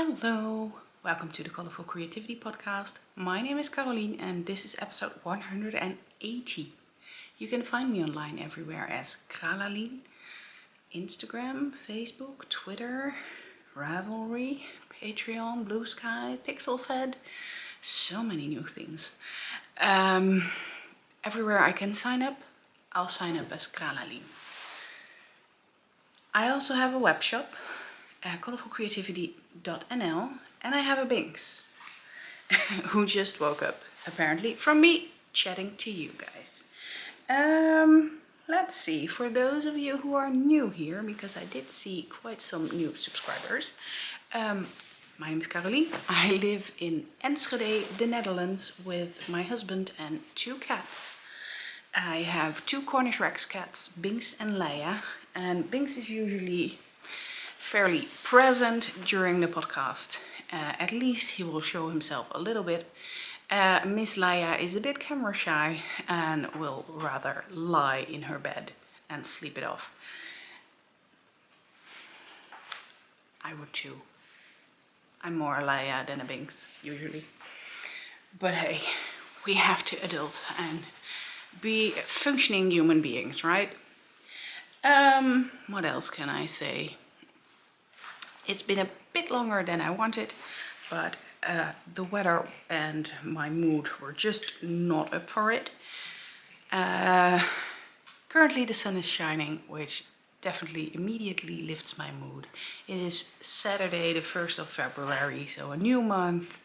Hello, welcome to the Colourful Creativity podcast. My name is Kralalien and this is episode 180. You can find me online everywhere as Kralalien. Instagram, Facebook, Twitter, Ravelry, Patreon, Blue Sky, PixelFed. So many new things. Everywhere I can sign up, I'll sign up as Kralalien. I also have a web shop, colourfulcreativity.nl, and I have a Binks who just woke up, apparently, from me chatting to you guys. Let's see, for those of you who are new here, because I did see quite some new subscribers. My name is Caroline. I live in Enschede, the Netherlands, with my husband and 2 cats. I have 2 Cornish Rex cats, Binks and Leia, and Binks is usually fairly present during the podcast. At least he will show himself a little bit. Miss Leia is a bit camera shy and will rather lie in her bed and sleep it off. I would too. I'm more a Leia than a Binks, usually. But hey, we have to adult and be functioning human beings, right? What else can I say? It's been a bit longer than I wanted, but the weather and my mood were just not up for it. Currently the sun is shining, which definitely immediately lifts my mood. It is Saturday, the 1st of February, so a new month.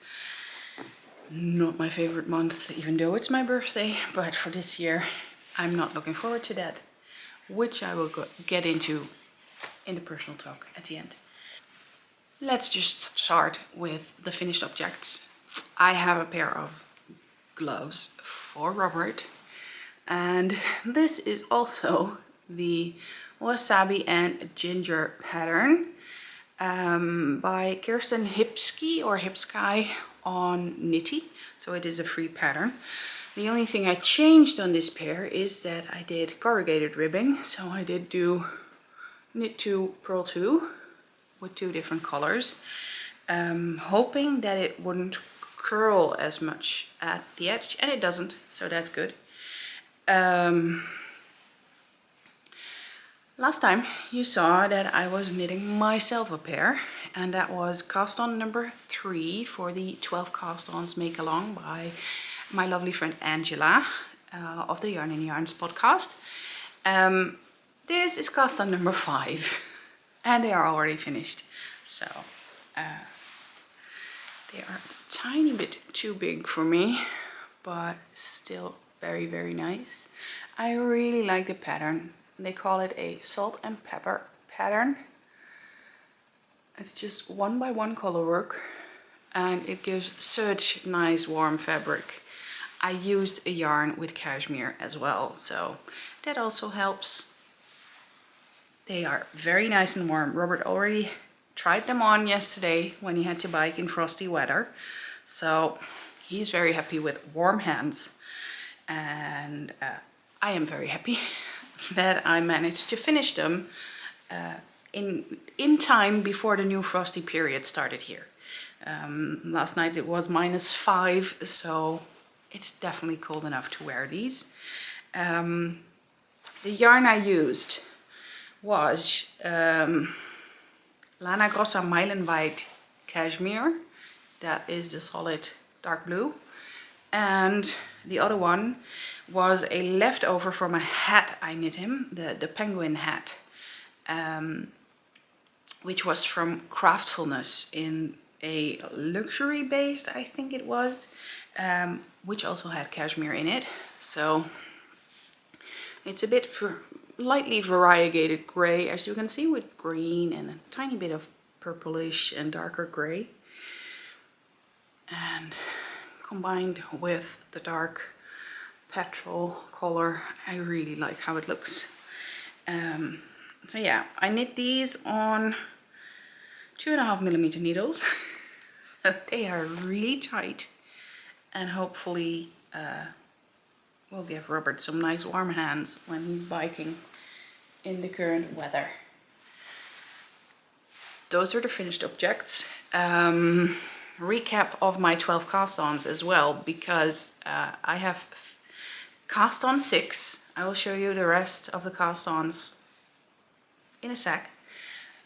Not my favorite month, even though it's my birthday, but for this year I'm not looking forward to that, which I will get into in the personal talk at the end. Let's just start with the finished objects. I have a pair of gloves for Robert, and this is also the Wasabi and Ginger pattern by Kirsten Hipsky or Hipsky on Nitty, so it is a free pattern. The only thing I changed on this pair is that I did corrugated ribbing, so I did do knit 2, purl 2 with 2 different colors, hoping that it wouldn't curl as much at the edge, and it doesn't, so that's good. Last time you saw that I was knitting myself a pair, and that was cast on number 3 for the 12 cast ons make along by my lovely friend Angela of the Yarn and Yarns podcast. This is cast on number 5 and they are already finished, so they are a tiny bit too big for me, but still very, very nice. I really like the pattern. They call it a salt and pepper pattern. It's just 1 by 1 color work and it gives such nice warm fabric. I used a yarn with cashmere as well, so that also helps. They are very nice and warm. Robert already tried them on yesterday when he had to bike in frosty weather, so he's very happy with warm hands, and I am very happy that I managed to finish them in time before the new frosty period started here. Last night it was -5, so it's definitely cold enough to wear these. The yarn I used was Lana Grossa Meilenweit Cashmere. That is the solid dark blue. And the other one was a leftover from a hat I knit him, the penguin hat, which was from Craftfulness in a luxury based, I think it was, which also had cashmere in it. So it's a bit lightly variegated gray, as you can see, with green and a tiny bit of purplish and darker gray. And combined with the dark petrol color, I really like how it looks. So yeah, I knit these on 2.5mm needles. So they are really tight, and hopefully will give Robert some nice warm hands when he's biking in the current weather. those are the finished objects. Recap of my 12 cast-ons as well, because I have cast on 6. I will show you the rest of the cast-ons in a sec.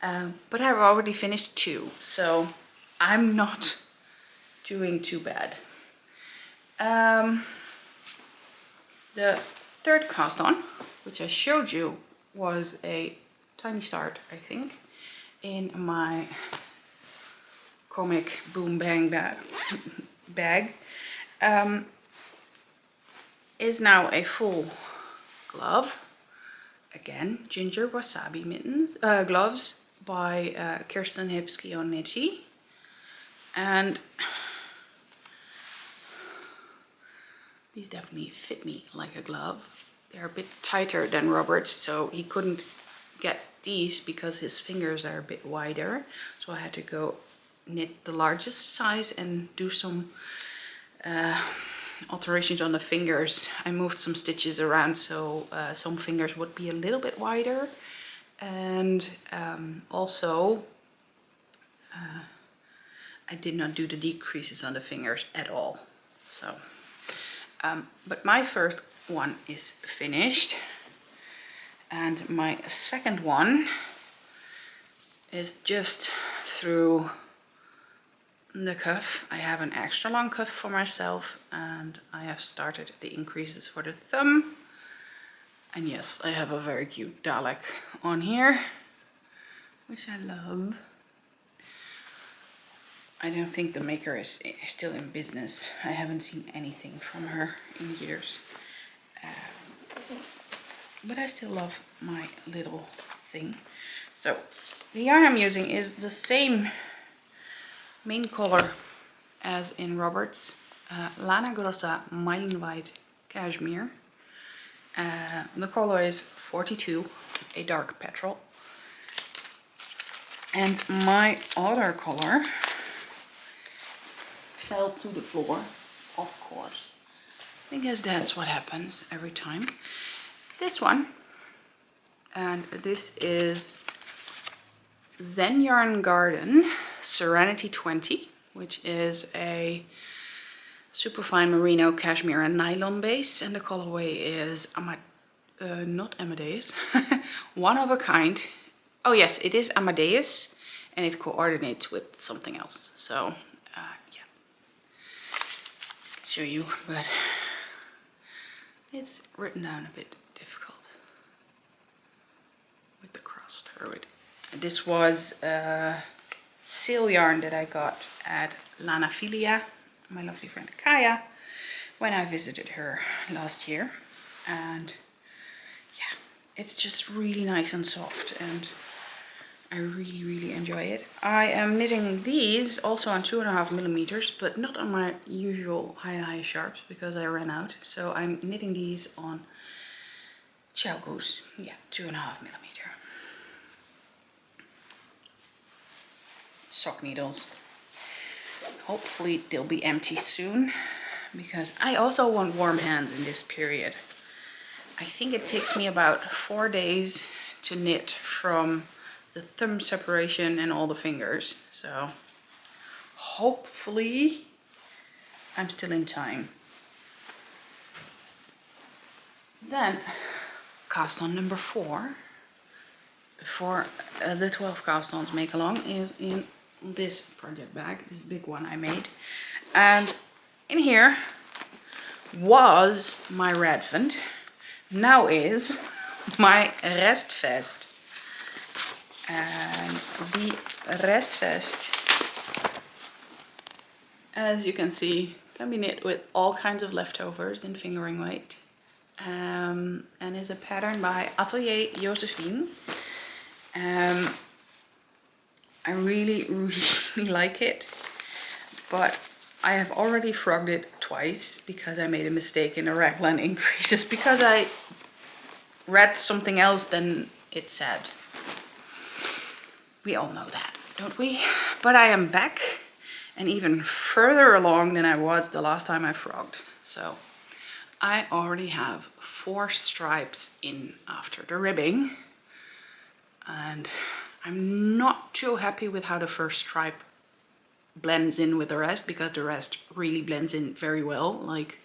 But I've already finished 2, so I'm not doing too bad. The third cast-on, which I showed you, was a tiny start, I think, in my comic boom bang bag. Is now a full glove. Again, ginger wasabi mittens, gloves by Kirsten Hipsky on Etsy. And these definitely fit me like a glove. They're a bit tighter than Robert's, so he couldn't get these because his fingers are a bit wider. So I had to go knit the largest size and do some alterations on the fingers. I moved some stitches around so some fingers would be a little bit wider, and also I did not do the decreases on the fingers at all. So but my first one is finished, and my second one is just through the cuff. I have an extra long cuff for myself, and I have started the increases for the thumb. And yes, I have a very cute Dalek on here, which I love. I don't think the maker is still in business. I haven't seen anything from her in years. But I still love my little thing. So the yarn I'm using is the same main color as in Robert's, Lana Grossa Meilenweit Cashmere. The color is 42, a dark petrol. And my other color fell to the floor, of course, because that's what happens every time. This one, and this is Zen Yarn Garden Serenity 20, which is a superfine merino cashmere and nylon base, and the colorway is not Amadeus, one of a kind. Oh yes, it is Amadeus, and it coordinates with something else. So yeah, show you, but it's written down a bit difficult with the cross through it. This was sale yarn that I got at Lana, my lovely friend Kaya, when I visited her last year. And yeah, it's just really nice and soft, and I really enjoy it. I am knitting these also on 2.5 millimeters, but not on my usual high sharps because I ran out. So I'm knitting these on Chalgoose, yeah, 2.5 millimeter. Sock needles. Hopefully they'll be empty soon, because I also want warm hands in this period. I think it takes me about 4 days to knit from the thumb separation and all the fingers. So hopefully I'm still in time. Then cast on number 4 for the 12 cast-ons make along is in this project bag, this big one I made. And in here was my Radvent, now is my rest vest. And the rest vest, as you can see, can be knit with all kinds of leftovers in fingering weight, and is a pattern by Atelier Josefien. I really like it, but I have already frogged it twice because I made a mistake in the raglan increases, because I read something else than it said. We all know that, don't we? But I am back and even further along than I was the last time I frogged. So I already have 4 stripes in after the ribbing, and I'm not too happy with how the first stripe blends in with the rest, because the rest really blends in very well. Like,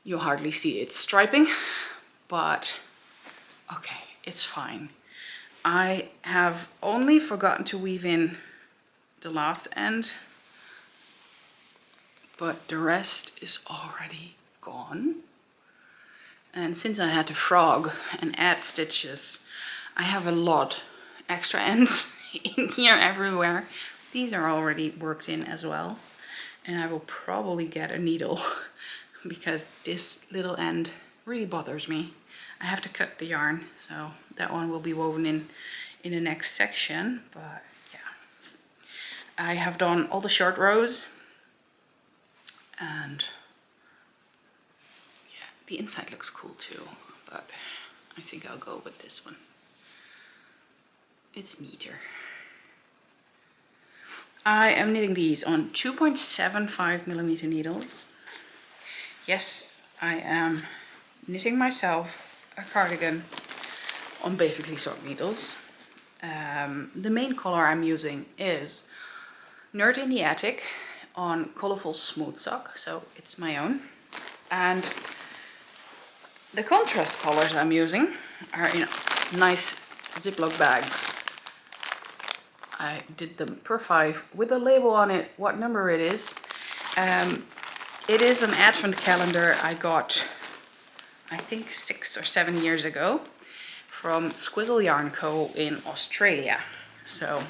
you hardly see it striping, but okay, it's fine. I have only forgotten to weave in the last end, but the rest is already gone. And since I had to frog and add stitches, I have a lot extra ends in here everywhere. These are already worked in as well. And I will probably get a needle because this little end really bothers me. I have to cut the yarn, so that one will be woven in the next section. But yeah, I have done all the short rows, and yeah, the inside looks cool too, but I think I'll go with this one. It's neater. I am knitting these on 2.75mm needles. Yes, I am knitting myself a cardigan on basically sock needles. The main color I'm using is Nerd in the Attic on Colourful Smooth Sock, so it's my own. And the contrast colors I'm using are in nice Ziploc bags. I did them per 5 with a label on it, what number it is. It is an advent calendar I got, I think 6 or 7 years ago, from Squiggle Yarn Co. in Australia. So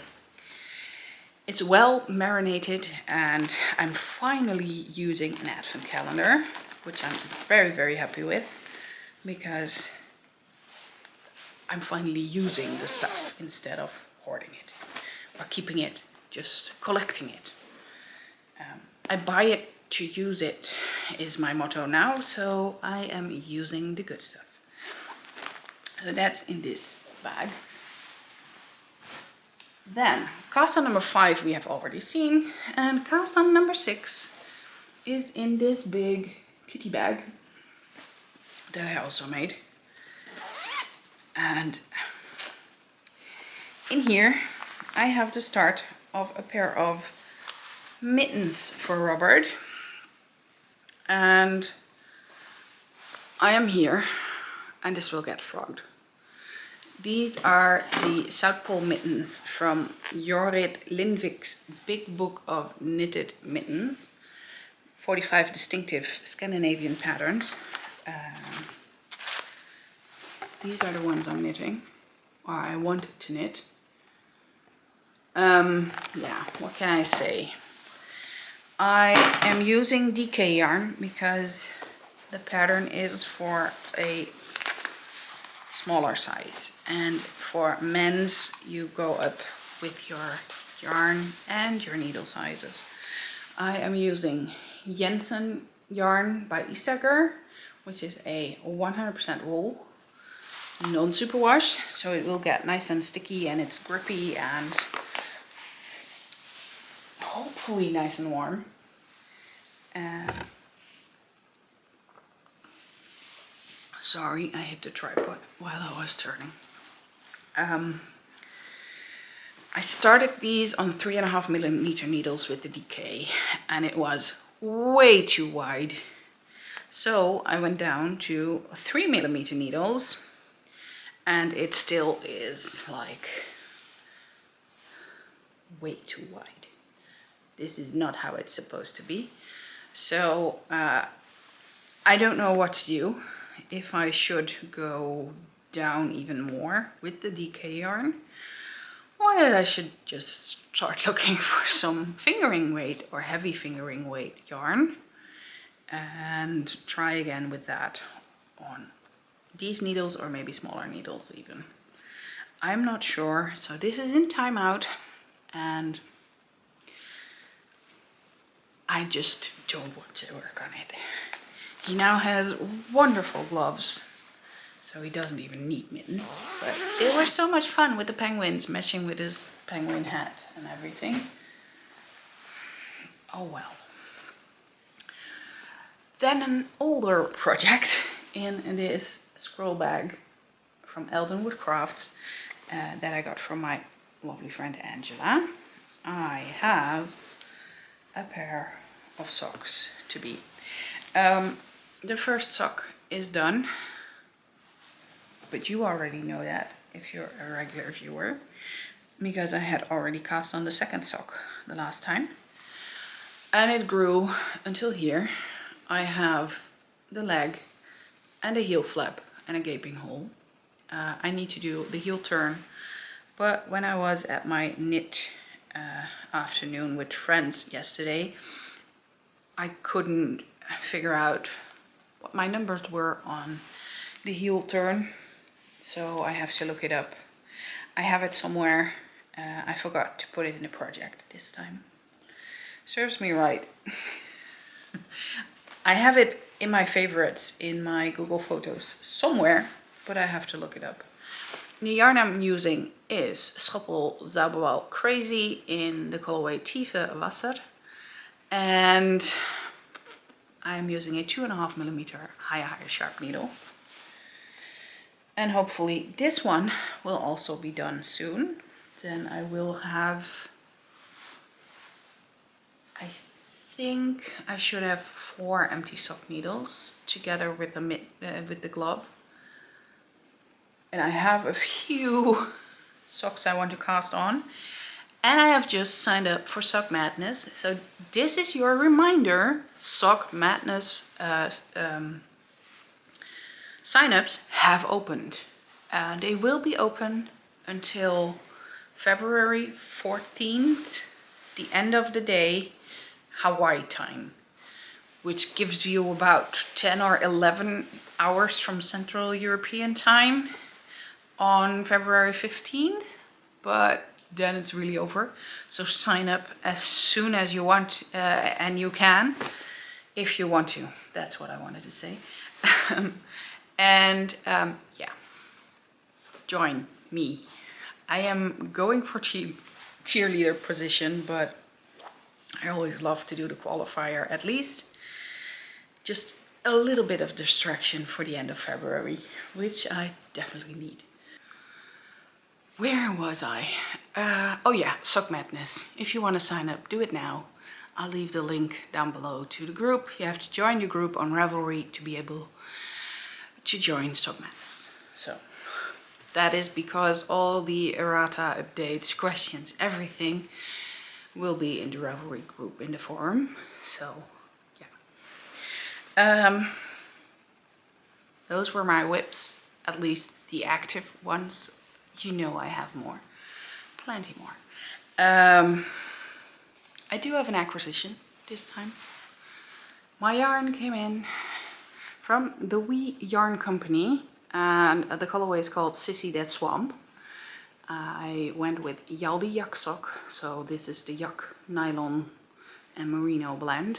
it's well marinated, and I'm finally using an advent calendar, which I'm very, very happy with, because I'm finally using the stuff instead of hoarding it or keeping it, just collecting it. I buy it to use it is my motto now, so I am using the good stuff. So that's in this bag. Then cast on number 5 we have already seen, and cast on number 6 is in this big kitty bag that I also made. And in here I have the start of a pair of mittens for Robert, and I am here, and this will get frogged. These are the South Pole mittens from Jorvid Linvik's Big Book of Knitted Mittens. 45 distinctive Scandinavian patterns. These are the ones I'm knitting, or I wanted to knit. Yeah, what can I say? I am using DK yarn because the pattern is for a smaller size, and for men's you go up with your yarn and your needle sizes. I am using Jensen yarn by Isager, which is a 100% wool, non-superwash, so it will get nice and sticky, and it's grippy and hopefully nice and warm. Sorry, I hit the tripod while I was turning. I started these on 3.5mm needles with the DK, and it was way too wide. So I went down to 3mm needles, and it still is like way too wide. This is not how it's supposed to be. So I don't know what to do. If I should go down even more with the DK yarn, or that I should just start looking for some fingering weight or heavy fingering weight yarn and try again with that on these needles, or maybe smaller needles even. I'm not sure. So this is in timeout, and I just don't want to work on it. He now has wonderful gloves, so he doesn't even need mittens, but they were so much fun with the penguins, matching with his penguin hat and everything. Oh well. Then an older project in this scroll bag from Eldenwood Crafts, that I got from my lovely friend Angela. I have a pair of socks to be. The first sock is done, but you already know that if you're a regular viewer, because I had already cast on the second sock the last time. And it grew until here. I have the leg and a heel flap and a gaping hole. I need to do the heel turn, but when I was at my knit afternoon with friends yesterday, I couldn't figure out what my numbers were on the heel turn, so I have to look it up. I have it somewhere. I forgot to put it in the project this time. Serves me right. I have it in my favorites in my Google Photos somewhere, but I have to look it up. The yarn I'm using is Schoppel Zauberball Crazy in the colorway Tiefe Wasser, and I'm using a 2.5mm high sharp needle. And hopefully this one will also be done soon. Then I will have, I think I should have 4 empty sock needles together with the glove. And I have a few socks I want to cast on. And I have just signed up for Sock Madness. So this is your reminder. Sock Madness signups have opened. They will be open until February 14th, the end of the day, Hawaii time, which gives you about 10 or 11 hours from Central European time on February 15th, but then it's really over. So sign up as soon as you want, and you can, if you want to. That's what I wanted to say. And yeah, join me. I am going for cheerleader position, but I always love to do the qualifier at least. Just a little bit of distraction for the end of February, which I definitely need. Where was I? Oh yeah, Sock Madness. If you want to sign up, do it now. I'll leave the link down below to the group. You have to join the group on Ravelry to be able to join Sock Madness. So that is because all the errata, updates, questions, everything will be in the Ravelry group in the forum. So yeah. Those were my whips, at least the active ones. You know I have more, plenty more. I do have an acquisition this time. My yarn came in from the Wee Yarn Company, and the colorway is called Sissy That Swamp. I went with Yaldi Yak sock, so this is the yak, nylon and merino blend,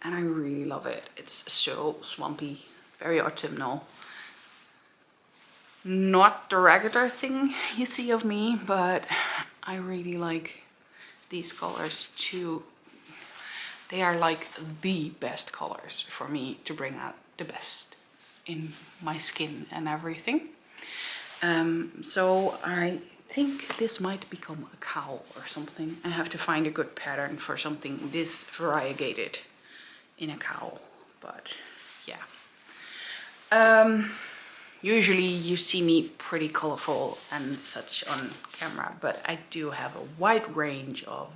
and I really love it. It's so swampy, very autumnal. Not the regular thing you see of me, but I really like these colors too. They are like the best colors for me to bring out the best in my skin and everything. So I think this might become a cowl or something. I have to find a good pattern for something this variegated in a cowl, but yeah. Usually you see me pretty colorful and such on camera, but I do have a wide range of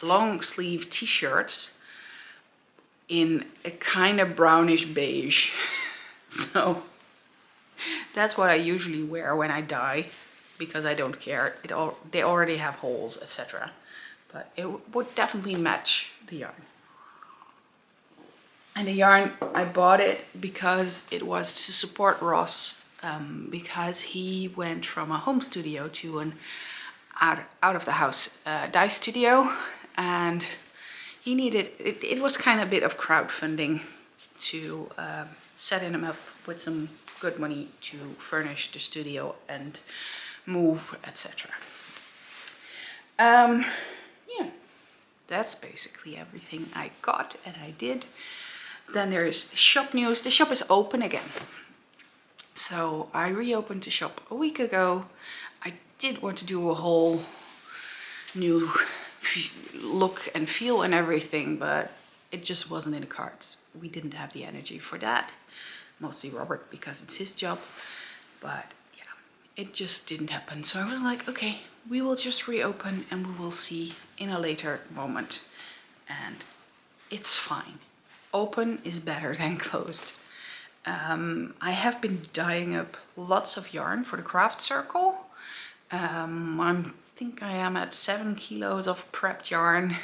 long sleeve t-shirts in a kind of brownish beige. So that's what I usually wear when I dye, because I don't care. They already have holes, etc. But it would definitely match the yarn. And the yarn, I bought it because it was to support Ross, because he went from a home studio to an out of the house dye studio, and he needed, it was kind of a bit of crowdfunding to set him up with some good money to furnish the studio and move, etc. Yeah, that's basically everything I got and I did. Then there is shop news. The shop is open again. So I reopened the shop a week ago. I did want to do a whole new look and feel and everything, but it just wasn't in the cards. We didn't have the energy for that. Mostly Robert, because it's his job. But yeah, it just didn't happen. So I was like, okay, we will just reopen and we will see in a later moment. And it's fine. Open is better than closed. I have been dyeing up lots of yarn for the craft circle. I think I am at 7 kilos of prepped yarn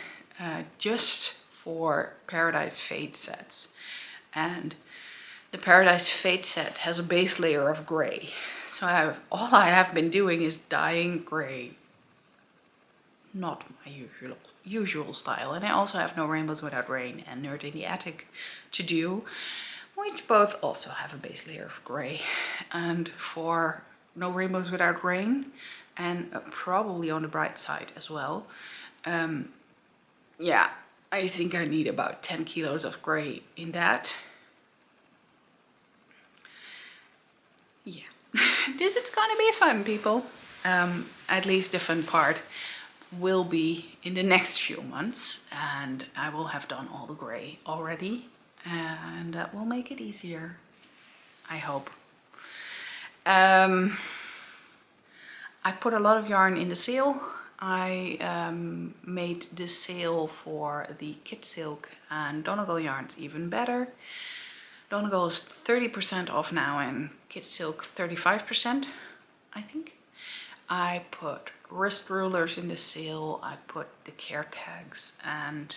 just for Paradise Fade sets. And the Paradise Fade set has a base layer of gray. So all I have been doing is dyeing gray. Not my usual style. And I also have No Rainbows Without Rain and Nerd in the Attic to do, which both also have a base layer of gray. And for No Rainbows Without Rain, and probably on the bright side as well, yeah, I think I need about 10 kilos of gray in that. Yeah, this is gonna be fun, people. At least the fun part will be in the next few months, and I will have done all the gray already, and that will make it easier, I hope. I put a lot of yarn in the sale. I made the sale for the Kit Silk and Donegal yarns even better. Donegal is 30% off now and Kit Silk 35%, I think. I put wrist rulers in the sale. I put the care tags and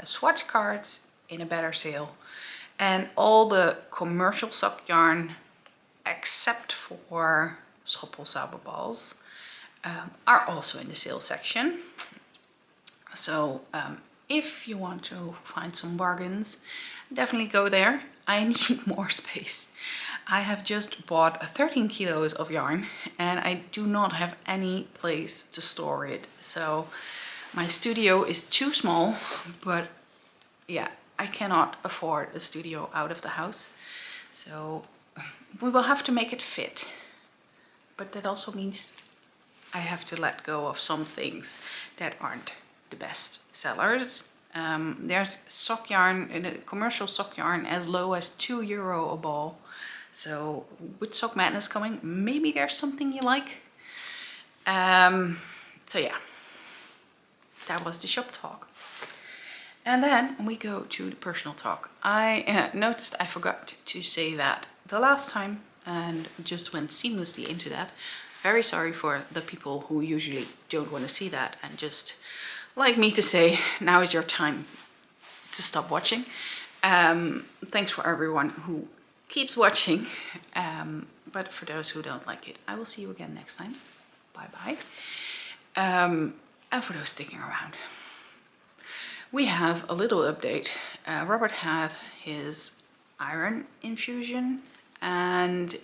swatch cards in a better sale. And all the commercial sock yarn, except for Schoppel Zauberballs, are also in the sale section. So if you want to find some bargains, definitely go there. I need more space. I have just bought 13 kilos of yarn and I do not have any place to store it. So my studio is too small, but yeah, I cannot afford a studio out of the house. So we will have to make it fit. But that also means I have to let go of some things that aren't the best sellers. There's sock yarn, in a commercial sock yarn, as low as €2 a ball. So with Sock Madness coming, maybe there's something you like. So yeah, that was the shop talk. And then we go to the personal talk. I noticed I forgot to say that the last time and just went seamlessly into that. Very sorry for the people who usually don't want to see that and just like me to say, now is your time to stop watching. Thanks for everyone who keeps watching. But for those who don't like it, I will see you again next time. Bye bye. And for those sticking around, we have a little update. Robert had his iron infusion and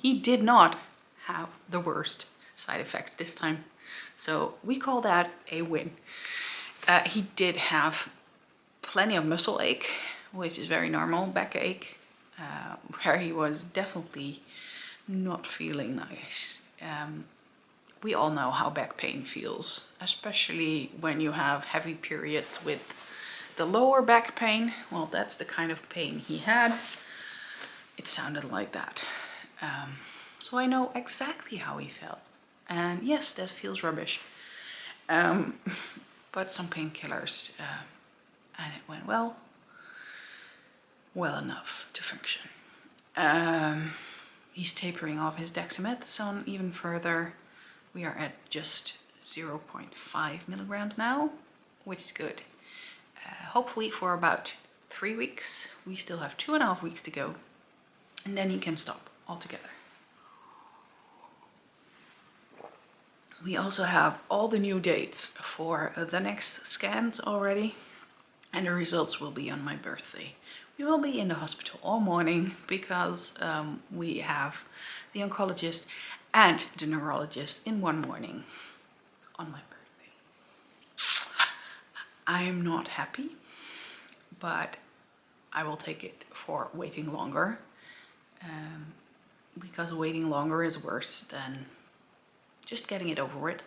he did not have the worst side effects this time. So we call that a win. He did have plenty of muscle ache, which is very normal, back ache, where he was definitely not feeling nice. We all know how back pain feels, especially when you have heavy periods with the lower back pain. Well, that's the kind of pain he had. It sounded like that. So I know exactly how he felt. And yes, that feels rubbish. But some painkillers, and it went well enough to function. He's tapering off his dexamethasone even further. We are at just 0.5 milligrams now, which is good. Hopefully for about 3 weeks. We still have 2.5 weeks to go. And then he can stop altogether. We also have all the new dates for the next scans already. And the results will be on my birthday. We will be in the hospital all morning because we have the oncologist and the neurologist in one morning on my birthday. I am not happy, but I will take it for waiting longer. because waiting longer is worse than just getting it over with.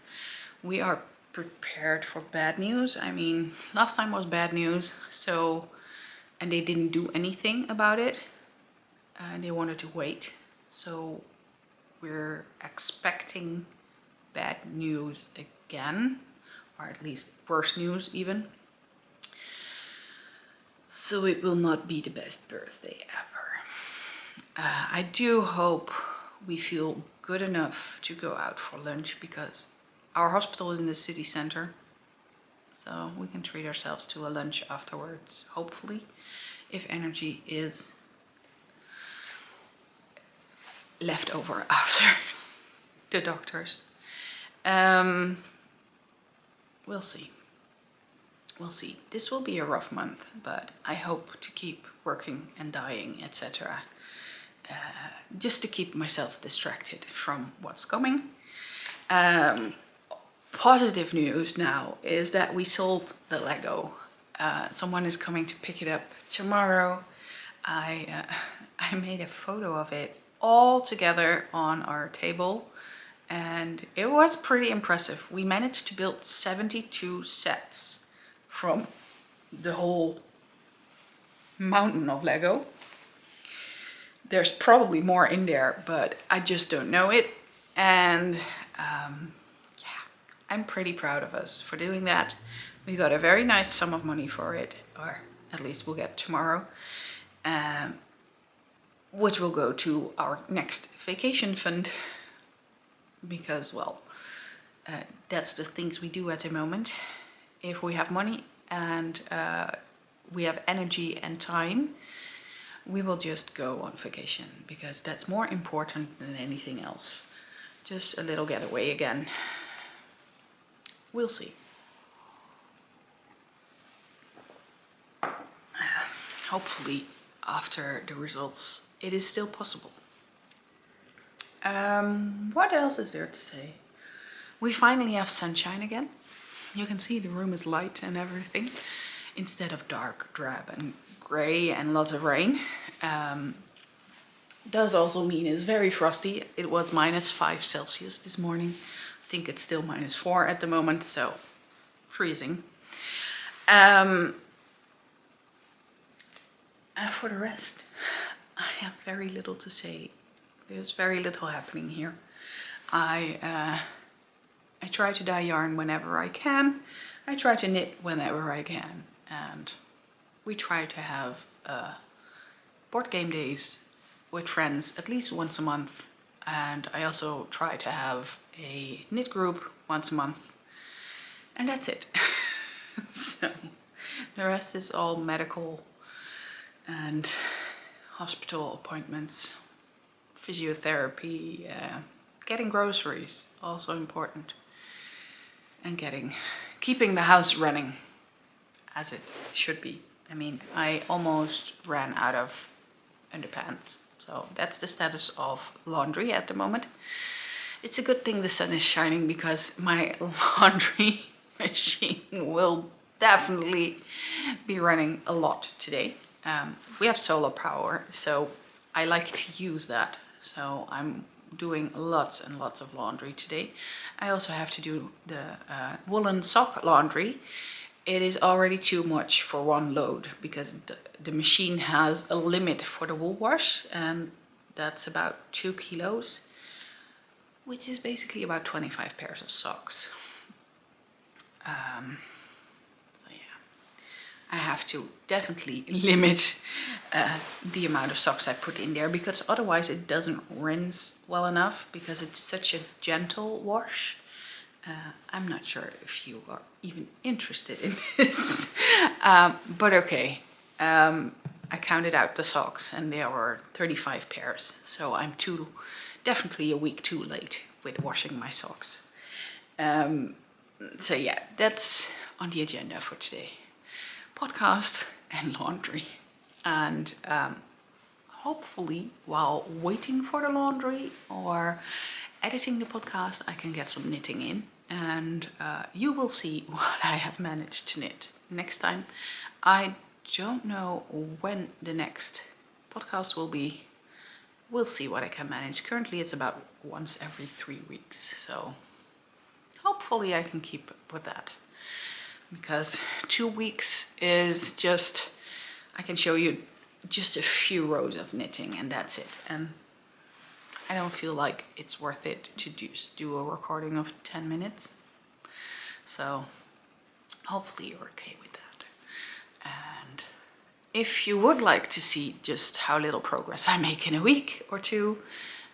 We are prepared for bad news. I mean, last time was bad news, so, and they didn't do anything about it, and they wanted to wait. So we're expecting bad news again, or at least worse news even. So it will not be the best birthday ever. I do hope we feel good enough to go out for lunch, because our hospital is in the city center, so we can treat ourselves to a lunch afterwards, hopefully, if energy is left over after the doctors. We'll see. We'll see. This will be a rough month, but I hope to keep working and dying, etc. Just to keep myself distracted from what's coming. Positive news now is that we sold the Lego. Someone is coming to pick it up tomorrow. I made a photo of it all together on our table, and it was pretty impressive. We managed to build 72 sets from the whole mountain of Lego. There's probably more in there, but I just don't know it. And yeah, I'm pretty proud of us for doing that. We got a very nice sum of money for it, or at least we'll get tomorrow, which will go to our next vacation fund, because, well, that's the things we do at the moment. If we have money and we have energy and time, we will just go on vacation, because that's more important than anything else. Just a little getaway again. We'll see. Hopefully, after the results, it is still possible. What else is there to say? We finally have sunshine again. You can see the room is light and everything, instead of dark, drab and grey and lots of rain. Does also mean it's very frosty. It was -5 Celsius this morning. I think it's still -4 at the moment, so freezing. And for the rest, I have very little to say. There's very little happening here. I try to dye yarn whenever I can. I try to knit whenever I can. And we try to have board game days with friends at least once a month. And I also try to have a knit group once a month. And that's it. So the rest is all medical and hospital appointments, physiotherapy, getting groceries, also important, and keeping the house running as it should be. I mean, I almost ran out of underpants, so that's the status of laundry at the moment. It's a good thing the sun is shining, because my laundry machine will definitely be running a lot today. We have solar power, so I like to use that. So I'm doing lots and lots of laundry today. I also have to do the woolen sock laundry. It is already too much for one load, because the machine has a limit for the wool wash, and that's about 2 kilos, which is basically about 25 pairs of socks. So yeah, I have to definitely limit the amount of socks I put in there, because otherwise it doesn't rinse well enough, because it's such a gentle wash. I'm not sure if you are even interested in this, but okay. I counted out the socks and there were 35 pairs, so I'm definitely a week too late with washing my socks. So yeah, that's on the agenda for today. Podcast and laundry. And hopefully while waiting for the laundry or editing the podcast, I can get some knitting in, and you will see what I have managed to knit next time. I don't know when the next podcast will be, we'll see what I can manage. Currently it's about once every 3 weeks, so hopefully I can keep up with that. Because 2 weeks is just, I can show you just a few rows of knitting and that's it. And I don't feel like it's worth it to do a recording of 10 minutes. So hopefully you're okay with that. And if you would like to see just how little progress I make in a week or two,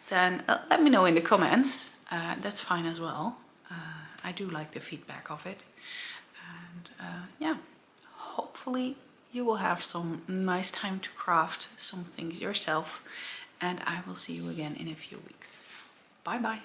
then let me know in the comments. That's fine as well. I do like the feedback of it. And yeah, hopefully you will have some nice time to craft some things yourself. And I will see you again in a few weeks. Bye bye.